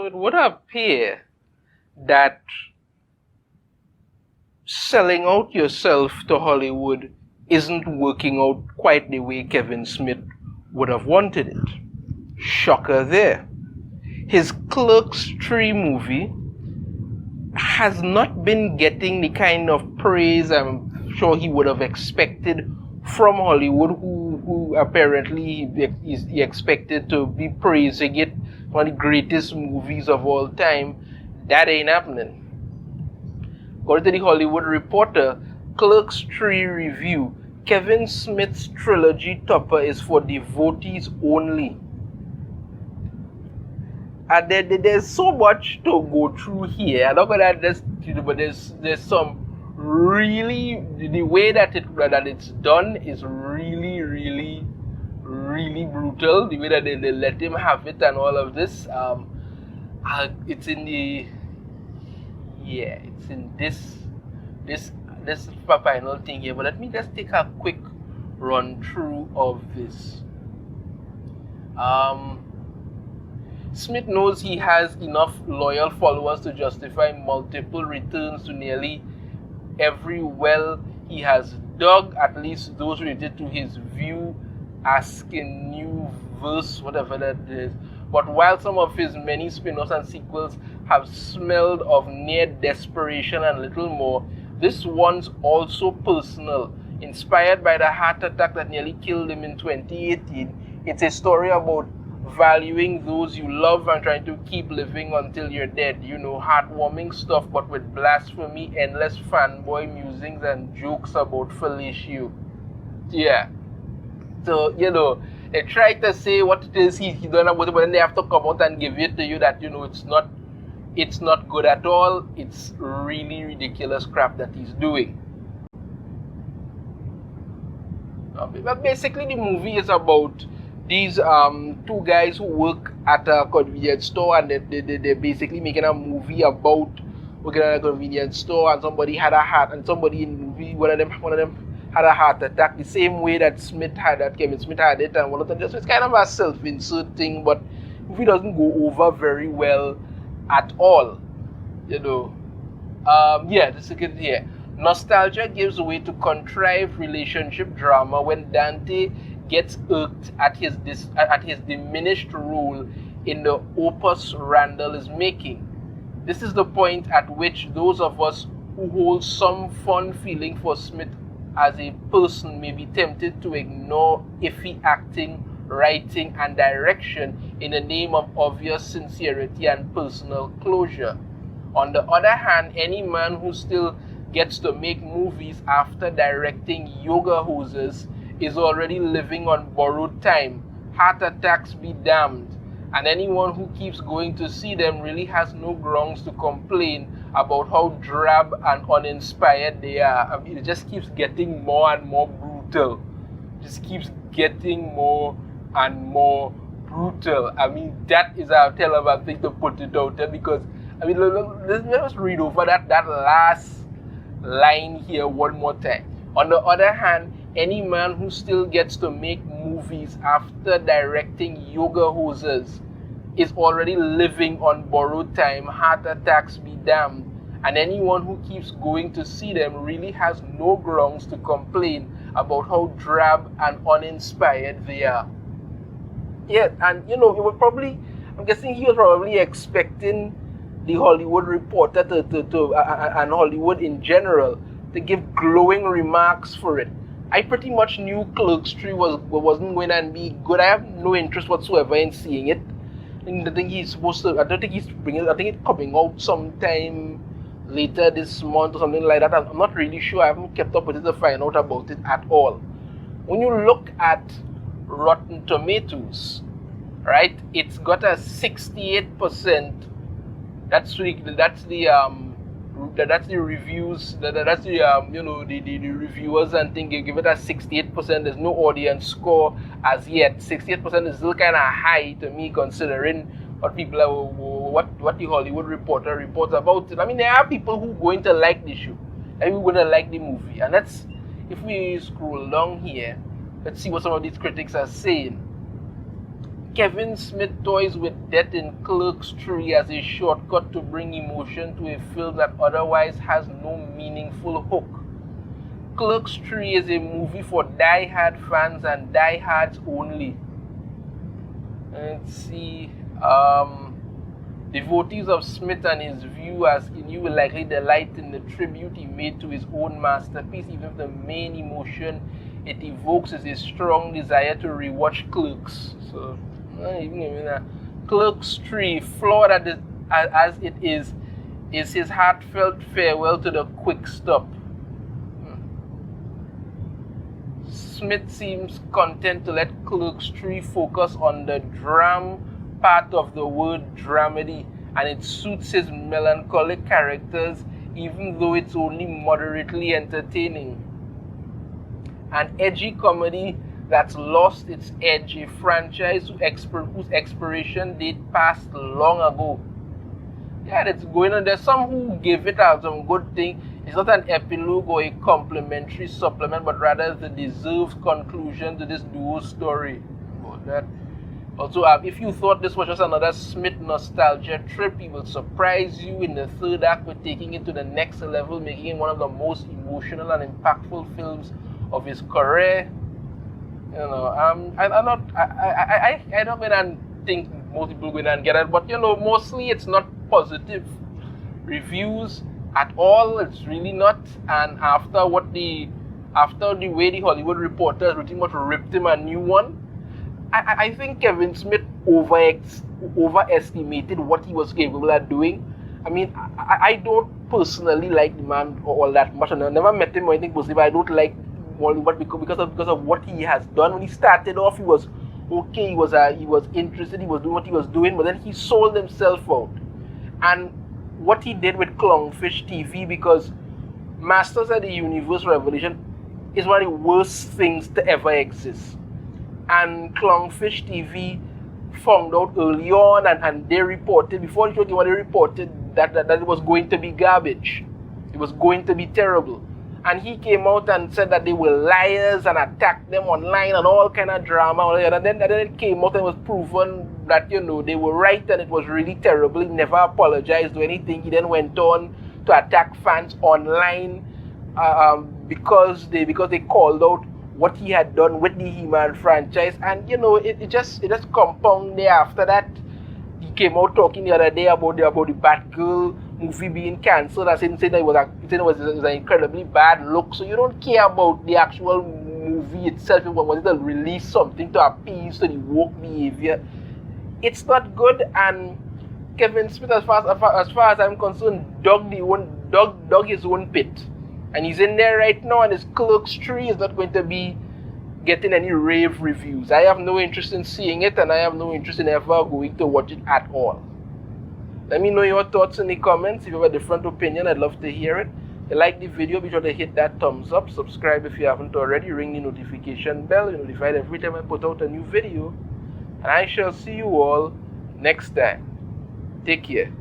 it would appear that selling out yourself to Hollywood isn't working out quite the way Kevin Smith would have wanted it. Shocker there. His Clerks III movie has not been getting the kind of praise I'm sure he would have expected from Hollywood, who apparently he expected to be praising it, one of the greatest movies of all time. That ain't happening. According to the Hollywood Reporter, Clerks III review, Kevin Smith's trilogy topper is for devotees only. And there's so much to go through here. I'm not gonna just, but there's some really, the way that it's done is really, really, really brutal. The way that they let him have it and all of this. It's in the, yeah, it's in this final thing here. But let me just take a quick run through of this. Smith knows he has enough loyal followers to justify multiple returns to nearly every well he has dug, at least those related to his view, asking new verse, whatever that is. But while some of his many spin-offs and sequels have smelled of near desperation and little more, this one's also personal. Inspired by the heart attack that nearly killed him in 2018, it's a story about valuing those you love and trying to keep living until you're dead. You know, heartwarming stuff, but with blasphemy, endless fanboy musings, and jokes about fellatio. Yeah. So, you know, they try to say what it is he done about it, but then they have to come out and give it to you that, you know, it's not good at all. It's really ridiculous crap that he's doing. But basically, the movie is about these two guys who work at a convenience store, and they're basically making a movie about working at a convenience store, and somebody had a heart, and somebody in the movie, one of them had a heart attack the same way that Kevin Smith had it, and one of them just, it's kind of a self-insert thing, but the movie doesn't go over very well at all, you know. Yeah, the second here. Nostalgia gives way to contrived relationship drama when Dante gets irked at his diminished role in the opus Randall is making. This is the point at which those of us who hold some fond feeling for Smith as a person may be tempted to ignore iffy acting, writing, and direction in the name of obvious sincerity and personal closure. On the other hand, any man who still gets to make movies after directing yoga hoses is already living on borrowed time. Heart attacks be damned. And anyone who keeps going to see them really has no grounds to complain about how drab and uninspired they are. I mean, it just keeps getting more and more brutal. It just keeps getting more and more brutal. I mean, that is a hell of a thing to put it out there, because, I mean, let us read over that last line here one more time. On the other hand, any man who still gets to make movies after directing yoga hoses is already living on borrowed time. Heart attacks be damned. And anyone who keeps going to see them really has no grounds to complain about how drab and uninspired they are. Yeah, and you know, I'm guessing he was probably expecting the Hollywood Reporter and Hollywood in general to give glowing remarks for it. I pretty much knew Clerks III wasn't going to be good. I have no interest whatsoever in seeing it. And I think he's supposed to, I don't think he's bringing it, I think it's coming out sometime later this month or something like that. I'm not really sure. I haven't kept up with it to find out about it at all. When you look at Rotten Tomatoes, right, it's got a 68%. That's the reviews. That's the the reviewers and thing. Give it a 68%. There's no audience score as yet. 68% is still kind of high to me, considering what people are, what the Hollywood Reporter reports about it. I mean, there are people who are going to like the show, and who are going to like the movie. And that's, if we scroll down here, let's see what some of these critics are saying. Kevin Smith toys with death in Clerks III as a shortcut to bring emotion to a film that otherwise has no meaningful hook. Clerks III is a movie for die-hard fans and diehards only. Let's see. Devotees of Smith and his view as you will likely delight in the tribute he made to his own masterpiece, even if the main emotion it evokes is a strong desire to rewatch Clerks. So, Clerks III, flawed as it is his heartfelt farewell to the quick stop. Smith seems content to let Clerks III focus on the dram part of the word dramedy, and it suits his melancholic characters even though it's only moderately entertaining. An edgy comedy that's lost its edge, a franchise whose expiration date passed long ago. Yeah, that's going on. There's some who give it as some good thing. It's not an epilogue or a complimentary supplement, but rather the deserved conclusion to this duo story. About that. Also, if you thought this was just another Smith nostalgia trip, he will surprise you in the third act with taking it to the next level, making it one of the most emotional and impactful films of his career. You know, I don't go and think most people go and get it, but you know, mostly it's not positive reviews at all. It's really not. And after the way the Hollywood Reporters pretty much ripped him a new one, I think Kevin Smith overestimated what he was capable of doing. I mean, I don't personally like the man all that much, and I never met him or anything personally, but I don't like Hollywood because of what he has done. When he started off, he was okay, he was interested, he was doing what he was doing, but then he sold himself out. And what he did with Clownfish TV, because Masters of the Universe Revelation is one of the worst things to ever exist. And Clownfish TV found out early on, and they reported, before the show came out, they reported that it was going to be garbage. It was going to be terrible. And he came out and said that they were liars and attacked them online and all kind of drama. And then it came out and was proven that, you know, they were right and it was really terrible. He never apologized or anything. He then went on to attack fans online because they called out what he had done with the He-Man franchise. And, you know, it just compounded after that. He came out talking the other day about the Batgirl movie being cancelled, as saying that it was an incredibly bad look. So you don't care about the actual movie itself. You wanted to release something to appease to the woke behavior. It's not good. And Kevin Smith, as far as I'm concerned, dug his own pit, and he's in there right now. And his Clerks III is not going to be getting any rave reviews. I have no interest in seeing it, and I have no interest in ever going to watch it at all. Let me know your thoughts in the comments. If you have a different opinion, I'd love to hear it. If you like the video, be sure to hit that thumbs up. Subscribe if you haven't already. Ring the notification bell. You're notified every time I put out a new video. And I shall see you all next time. Take care.